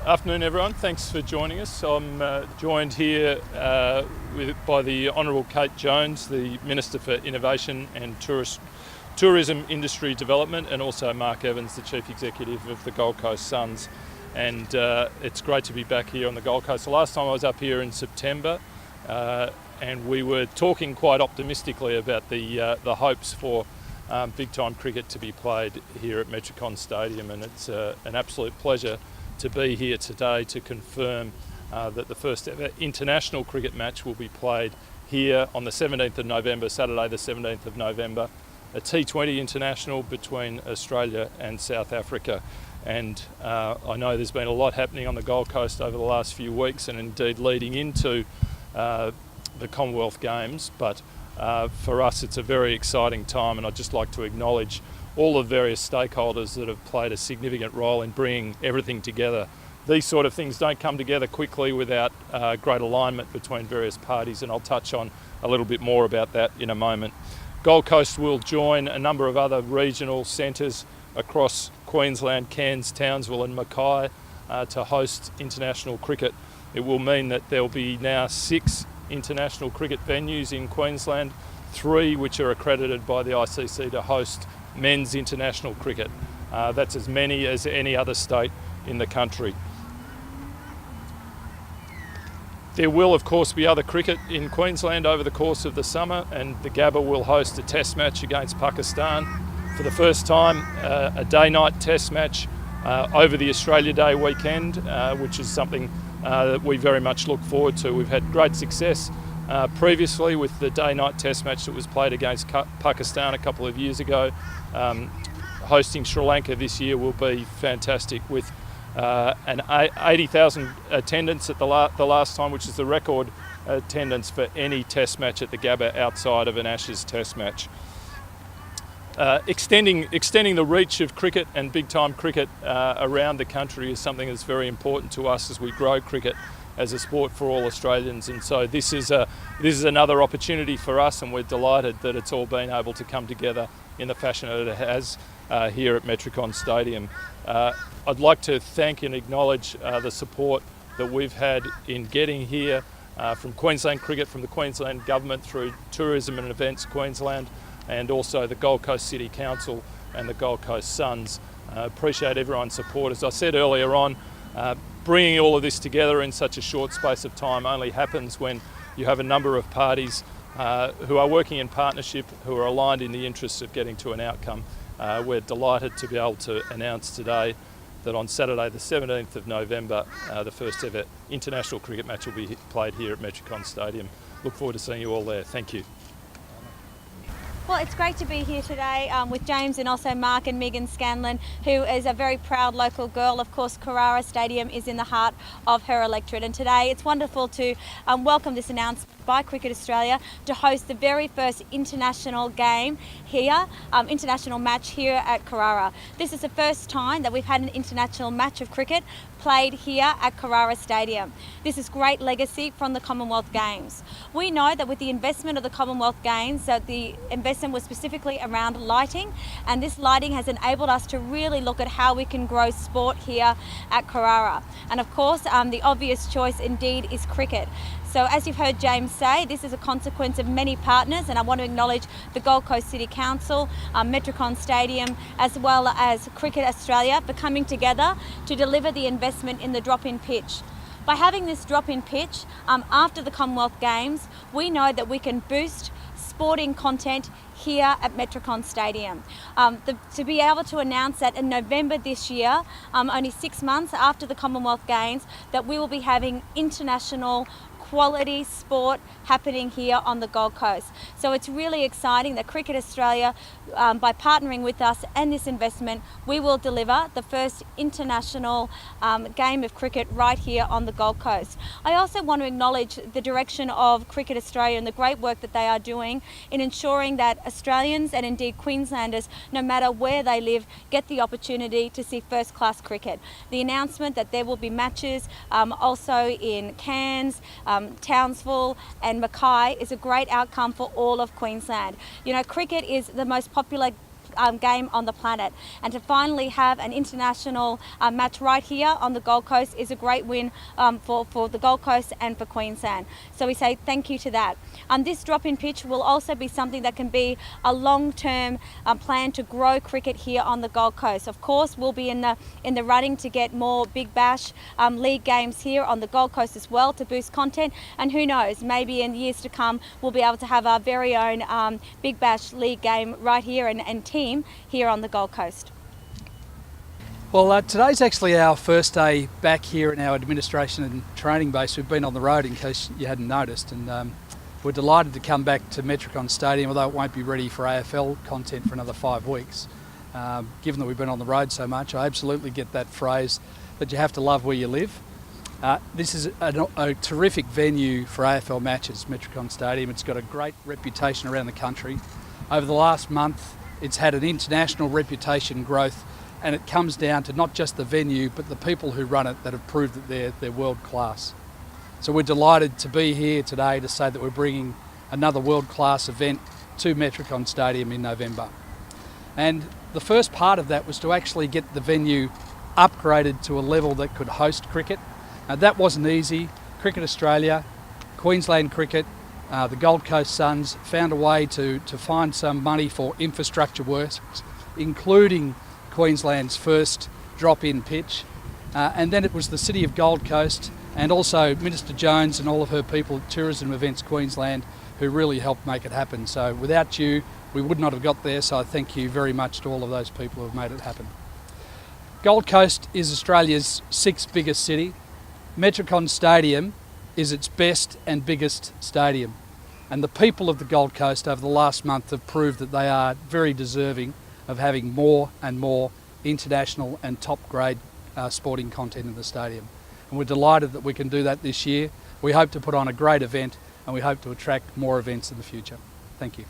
Afternoon everyone, thanks for joining us. I'm joined here by the Honourable Kate Jones, the Minister for Innovation and Tourism Industry Development, and also Mark Evans, the Chief Executive of the Gold Coast Suns. And it's great to be back here on the Gold Coast. The last time I was up here in September and we were talking quite optimistically about the hopes for big time cricket to be played here at Metricon Stadium, and it's an absolute pleasure to be here today to confirm that the first ever international cricket match will be played here on the 17th of November, Saturday the 17th of November, a T20 international between Australia and South Africa. And I know there's been a lot happening on the Gold Coast over the last few weeks and indeed leading into the Commonwealth Games, but for us it's a very exciting time, and I'd just like to acknowledge all the various stakeholders that have played a significant role in bringing everything together. These sort of things don't come together quickly without great alignment between various parties, and I'll touch on a little bit more about that in a moment. Gold Coast will join a number of other regional centres across Queensland, Cairns, Townsville and Mackay to host international cricket. It will mean that there will be now 6 international cricket venues in Queensland, 3 which are accredited by the ICC to host men's international cricket. That's as many as any other state in the country. There will of course be other cricket in Queensland over the course of the summer, and the Gabba will host a test match against Pakistan for the first time, a day-night test match over the Australia Day weekend, which is something that we very much look forward to. We've had great success previously with the day-night test match that was played against Pakistan a couple of years ago. Hosting Sri Lanka this year will be fantastic, with an 80,000 attendance at the last time, which is the record attendance for any test match at the Gabba outside of an Ashes test match. Extending the reach of cricket and big time cricket around the country is something that's very important to us as we grow cricket as a sport for all Australians, and so this is another opportunity for us, and we're delighted that it's all been able to come together in the fashion that it has here at Metricon Stadium. I'd like to thank and acknowledge the support that we've had in getting here from Queensland Cricket, from the Queensland Government through Tourism and Events Queensland, and also the Gold Coast City Council and the Gold Coast Suns. Appreciate everyone's support. As I said earlier on, bringing all of this together in such a short space of time only happens when you have a number of parties who are working in partnership, who are aligned in the interests of getting to an outcome. We're delighted to be able to announce today that on Saturday the 17th of November, the first ever international cricket match will be played here at Metricon Stadium. Look forward to seeing you all there. Thank you. Well, it's great to be here today with James and also Mark and Megan Scanlon, who is a very proud local girl. Of course, Carrara Stadium is in the heart of her electorate, and today it's wonderful to welcome this announcement by Cricket Australia to host the very first international game here, international match here at Carrara. This is the first time that we've had an international match of cricket played here at Carrara Stadium. This is great legacy from the Commonwealth Games. We know that with the investment of the Commonwealth Games, that the investment was specifically around lighting, and this lighting has enabled us to really look at how we can grow sport here at Carrara. And of course, the obvious choice indeed is cricket. So as you've heard James say, this is a consequence of many partners, and I want to acknowledge the Gold Coast City Council, Metricon Stadium, as well as Cricket Australia for coming together to deliver the investment in the drop-in pitch. By having this drop-in pitch after the Commonwealth Games, we know that we can boost sporting content here at Metricon Stadium. To be able to announce that in November this year, only 6 months after the Commonwealth Games, that we will be having international quality sport happening here on the Gold Coast. So it's really exciting that Cricket Australia, by partnering with us and this investment, we will deliver the first international game of cricket right here on the Gold Coast. I also want to acknowledge the direction of Cricket Australia and the great work that they are doing in ensuring that Australians and indeed Queenslanders, no matter where they live, get the opportunity to see first-class cricket. The announcement that there will be matches also in Cairns, Townsville and Mackay is a great outcome for all of Queensland. You know, cricket is the most popular game on the planet. And to finally have an international match right here on the Gold Coast is a great win for the Gold Coast and for Queensland. So we say thank you to that. This drop-in pitch will also be something that can be a long-term plan to grow cricket here on the Gold Coast. Of course, we'll be in the running to get more Big Bash league games here on the Gold Coast as well to boost content. And who knows, maybe in years to come we'll be able to have our very own Big Bash league game right here and team here on the Gold Coast. Well, today's actually our first day back here in our administration and training base. We've been on the road in case you hadn't noticed, and we're delighted to come back to Metricon Stadium, although it won't be ready for AFL content for another 5 weeks. Given that we've been on the road so much, I absolutely get that phrase that you have to love where you live. This is a terrific venue for AFL matches, Metricon Stadium. It's got a great reputation around the country. Over the last month, it's had an international reputation growth, and it comes down to not just the venue, but the people who run it that have proved that they're world class. So we're delighted to be here today to say that we're bringing another world class event to Metricon Stadium in November. And the first part of that was to actually get the venue upgraded to a level that could host cricket. Now that wasn't easy. Cricket Australia, Queensland Cricket, the Gold Coast Suns found a way to find some money for infrastructure works, including Queensland's first drop-in pitch. And then it was the City of Gold Coast and also Minister Jones and all of her people at Tourism Events Queensland who really helped make it happen. So without you, we would not have got there, so I thank you very much to all of those people who have made it happen. Gold Coast is Australia's 6th biggest city. Metricon Stadium is its best and biggest stadium. And the people of the Gold Coast over the last month have proved that they are very deserving of having more and more international and top grade sporting content in the stadium. And we're delighted that we can do that this year. We hope to put on a great event and we hope to attract more events in the future. Thank you.